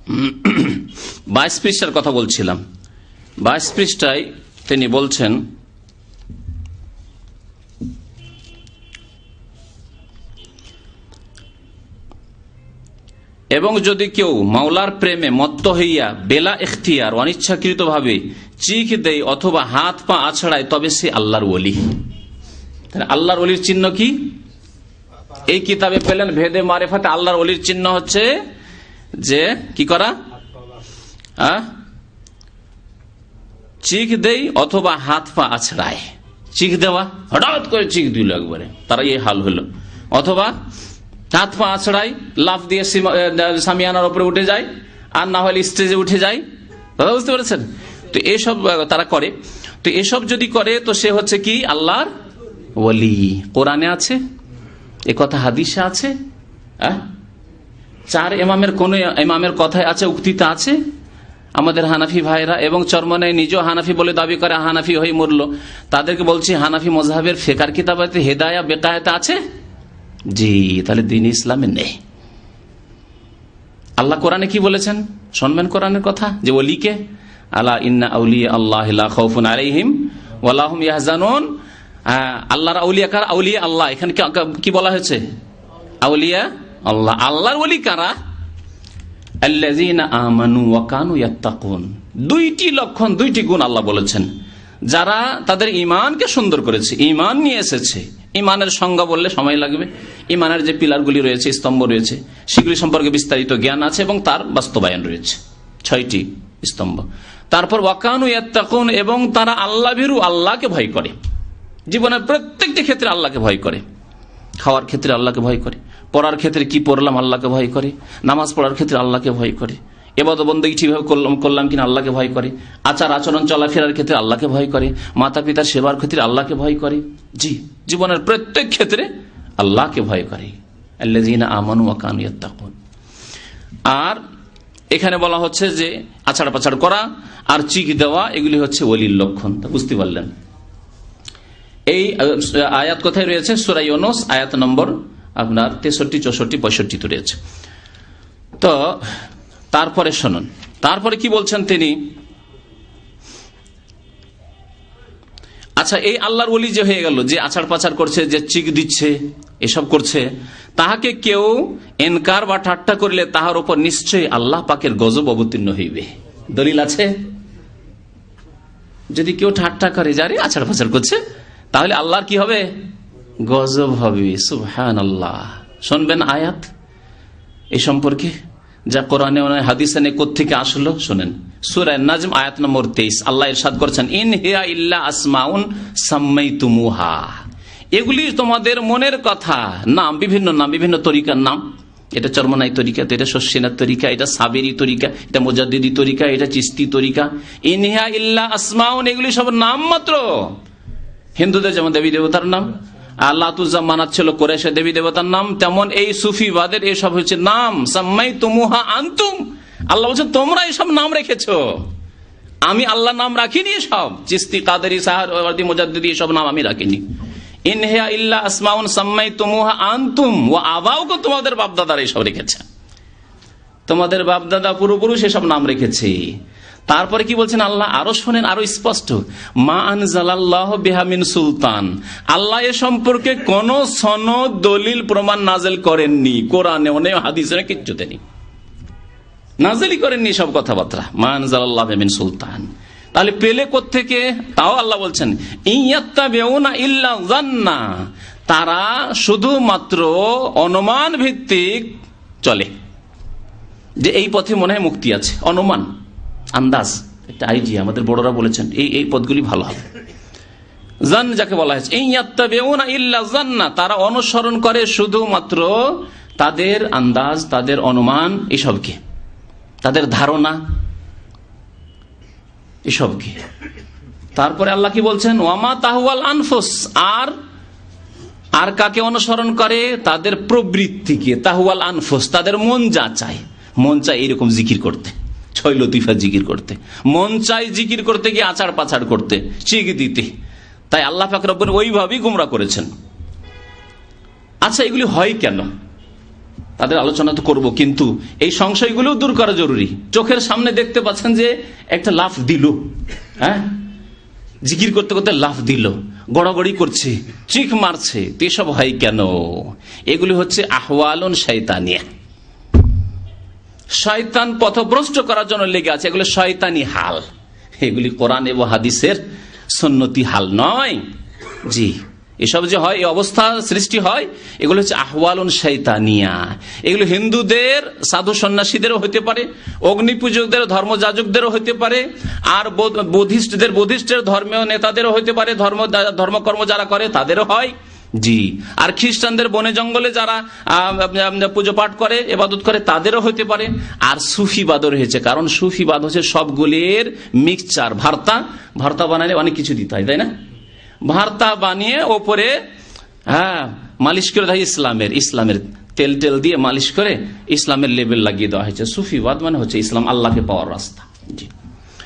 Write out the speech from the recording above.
22 পৃষ্ঠার কথা বলছিলাম। 22 পৃষ্ঠায় তিনি বলছেন, এবং যদি কেউ মাওলার প্রেমে মত্ত হইয়া বেলা ইখতিয়ার অনিচ্ছাকৃত ভাবে চিখ দেয় অথবা হাত পা আছড়ায়, তবে সে আল্লাহর ওলি। আল্লাহর ওলির চিহ্ন কি? এই কিতাবে পেলেন ভেদে মারেফাতে। আল্লাহর ওলির চিহ্ন হচ্ছে যে কি করা, চিখ দেই অথবা হাত পা আছড়ায়। চিখ দেওয়া, হঠাৎ করে চিখ দিল একবারে, তারা এই হাল হলো। অথবা হাত পা আছড়ায়, লাফ দিয়ে সামিয়ানার উপরে উঠে যায়, আর না হলে স্টেজে উঠে যায়। দাদা বুঝতে পেরেছেন? তো এসব তারা করে। তো এসব যদি করে তো সে হচ্ছে কি আল্লাহর ওলি। কোরআনে আছে এ কথা, হাদিসে আছে। 4 ইমামের কোন ইমামের কথায় আছে, উক্তিতে আছে? আমাদের হানাফি ভাইরা এবং চরমনায় নিজেও হানাফি বলে দাবি করে, হানাফি হয়ে মরল, তাদেরকে বলছি হানাফি মজহাবের ফিকহ কিতাবাতে হেদায়া বেকায়াতে আছে? জি, তাহলে দ্বীন ইসলামে নেই। আল্লাহ কোরআনে কি বলেছেন শুনবেন, কোরআনের কথা, যে ওলিকে আলা ইন্না আউলিয়া আল্লাহ লা খাউফুন আলাইহিম ওয়া লা হুম ইয়াহজানুন। আল্লাহর আউলিয়া কারা? আউলিয়া আল্লাহ। এখানে কি বলা হয়েছে? আউলিয়া আল্লাহ। আল্লাহর ওলি কারা? আল্লাযীনা আমানু ওয়া কানু ইয়াত্তাকুন। 2টি লক্ষণ, 2টি গুণ আল্লাহ বলেছেন। যারা তাদের ঈমানকে সুন্দর করেছে, ঈমান নিয়ে এসেছে। ঈমানের সংজ্ঞা বললে সময় লাগবে। ঈমানের যে পিলারগুলি রয়েছে, স্তম্ভ রয়েছে, সেগুলি সম্পর্কে বিস্তারিত জ্ঞান আছে এবং তার বাস্তবায়ন রয়েছে। 6টি স্তম্ভ। তারপর ওয়া কানু ইয়াত্তাকুন, এবং তারা আল্লাহ ভীরু, আল্লাহকে ভয় করে। জীবনের প্রত্যেকটি ক্ষেত্রে আল্লাহকে ভয় করে। খাওয়ার ক্ষেত্রে আল্লাহকে ভয় করে, পড়ার ক্ষেত্রে কি পড়লাম আল্লাহকে ভয় করে, নামাজ পড়ার ক্ষেত্রে আল্লাহকে ভয় করে, ইবাদত বন্দেগী ঠিকভাবে করলাম কিনা আল্লাহকে ভয় করে, আচার আচরণ চলাফেরার ক্ষেত্রে আল্লাহকে ভয় করে, মাতা পিতার সেবার ক্ষেত্রে আল্লাহকে ভয় করে। জি, জীবনের প্রত্যেক ক্ষেত্রে আল্লাহকে ভয় করে। আল্লাযীনা আমানু ওয়া কানু ইয়াত্তাকুন। আর এখানে বলা হচ্ছে যে আছাড় পাছাড় করা আর চিক দেওয়া, এগুলি হচ্ছে ওলির লক্ষণ। বুঝতে পারলেন? এই আয়াত কোথায় রয়েছে? সূরা ইউনূস আয়াত নম্বর আপনার 63, 64, 65 রয়েছে। তো তারপরে শুনুন, তারপরে কি বলছেন তিনি। আচ্ছা, এই আল্লাহর ওলি যে হয়ে গেল, যে আছাড় পাছাড় করছে, যে চিক দিচ্ছে, এসব করছে, তাহাকে কেউ এনকার বা ঠাট্টা করলে তাহার উপর নিশ্চয়ই আল্লাহ পাকের গজব অবতীর্ণ হইবে। দলিল আছে? যদি কেউ ঠাট্টা করে, যারে আছাড় পাছাড় করছে, তাহলে আল্লাহর কি হবে? গজব হবে। সুবহানাল্লাহ। শুনবেন আয়াত এই সম্পর্কে, যা কোরআনে হাদিসে নেই, কোত্থেকে আসলো শোনেন। সূরা নাজম আয়াত নম্বর 23 আল্লাহ ইরশাদ করেছেন, ইন হিয়া ইল্লা আসমাউন সাম্মাইতুমুহা। এগুলি তোমাদের মনের কথা, নাম, বিভিন্ন নাম, বিভিন্ন তরিকার নাম। এটা চরমনাই তরিকা, এটা শস্যিনার তরিকা, এটা সাবেরি তরিকা, এটা মুজাদ্দিদি তরিকা, এটা চিস্তি তরিকা। ইন হিয়া ইল্লা আসমাউন, এগুলি সব নাম মাত্র। হিন্দুদের যেমন দেবী দেবতার নাম, আল্লাহ তুজ্জা মানাচ্ছিল কুরাইশের দেবী দেবতার নাম, তেমন এই সুফিবাদের এসব হচ্ছে নাম। সাম্মাইতুমুহা আনতুম, আল্লাহ বলছেন তোমরা এসব নাম রেখেছো, আমি আল্লাহ নাম রাখিনি। সব চিস্তি, কাদেরি, সাহারওয়ার্দী, মুজাদ্দিদি, এসব নাম আমি রাখিনি। ইন হিয়া ইল্লা আসমাউন সাম্মাইতুমুহা আনতুম ওয়া আবাউকুম, তোমাদের বাপদাদারা এসব রেখেছে, তোমাদের বাপদাদা পূর্বপুরুষ এসব নাম রেখেছে। তারপরে কি বলছেন আল্লাহ, আরো শোনেন, আরো স্পষ্ট, মা আনজালাল্লাহু বিহা মিন সুলতান, আল্লাহ এ সম্পর্কে কোন সনদ, দলিল, প্রমাণ নাযিল করেননি। কোরআনে অনেক হাদিসে কিচ্ছুতে নেই, নাযিলই করেননি সব কথাবার্তা। মা আনজালাল্লাহু বিহা মিন সুলতান, তাহলে পেলে কোত্থেকে? তাও আল্লাহ বলছেন ইয়াত্তাবিউনা ইল্লা যান্না, তারা শুধুমাত্র অনুমান ভিত্তিক চলে, যে এই পথে মনে হয় মুক্তি আছে। অনুমান, আন্দাজ, একটা আইডিয়া। আমাদের বড়রা বলেছেন এই পথগুলি ভালো হবে। জান যাকে বলা হয়েছে, ইয়াত্তাবিউনা ইল্লা যান্না, তারা অনুসরণ করে শুধুমাত্র তাদের আন্দাজ, তাদের অনুমান, এসবকে, তাদের ধারণা, এসবকে। তারপরে আল্লাহ কি বলছেন, ওয়ামা তাহওয়াল আনফুস, আর কাকে অনুসরণ করে? তাদের প্রবৃত্তিকে। তাহওয়াল আনফুস, তাদের মন যা চায়। মন চায় এরকম জিকির করতে, ছয় লতিফা জিকির করতে, মন চাই জিকির করতে গিয়ে আচার পাচার করতে, চিক দিতে। তাই আল্লাহ পাক রব্বুল ওইভাবেই গুমরা করেছেন। আচ্ছা, এগুলি হয় কেন? তাদের আলোচনা তো করবো, কিন্তু এই সংশয়গুলো দূর করা জরুরি। চোখের সামনে দেখতে পাচ্ছেন যে একটা লাফ দিল, হ্যাঁ, জিকির করতে করতে লাফ দিল, গড়াগড়ি করছে, চিখ মারছে, এসব হয় কেন? এগুলি হচ্ছে আহওয়ালুন শয়তানিয়া, শয়তান পথভ্রষ্ট করার জন্য লেগে আছে। এগুলো শয়তানি হাল, এগুলি কোরআন এবং হাদিসের সুন্নতি হাল নয়। জি, এসব যে হয়, এই অবস্থা সৃষ্টি হয়, এগুলো হচ্ছে আহওয়ালুন শয়তানিয়া। এগুলো হিন্দুদের সাধু সন্ন্যাসীদেরও হতে পারে, অগ্নি পূজকদের, ধর্মযাজকদেরও হতে পারে, আর বুদ্ধিস্টের ধর্মীয় নেতাদেরও হতে পারে, ধর্মকর্ম যারা করে তাদেরও হয়। জি, আর খ্রিস্টানদের বনে জঙ্গলে যারা পুজো পাঠ করে, ইবাদত করে, তাদেরও হতে পারে। আর সুফিবাদও রয়েছে, কারণ সুফিবাদ হচ্ছে সবগুলির মিক্সচার। ভর্তা বানালে অনেক কিছু দিতে হয়, তাই না? ভর্তা বানিয়ে ওপরে মালিশ করে দেয় ইসলামের তেল দিয়ে মালিশ করে ইসলামের লেবেল লাগিয়ে দেওয়া হয়েছে। সুফিবাদ মানে হচ্ছে ইসলাম, আল্লাহকে পাওয়ার রাস্তা। জি।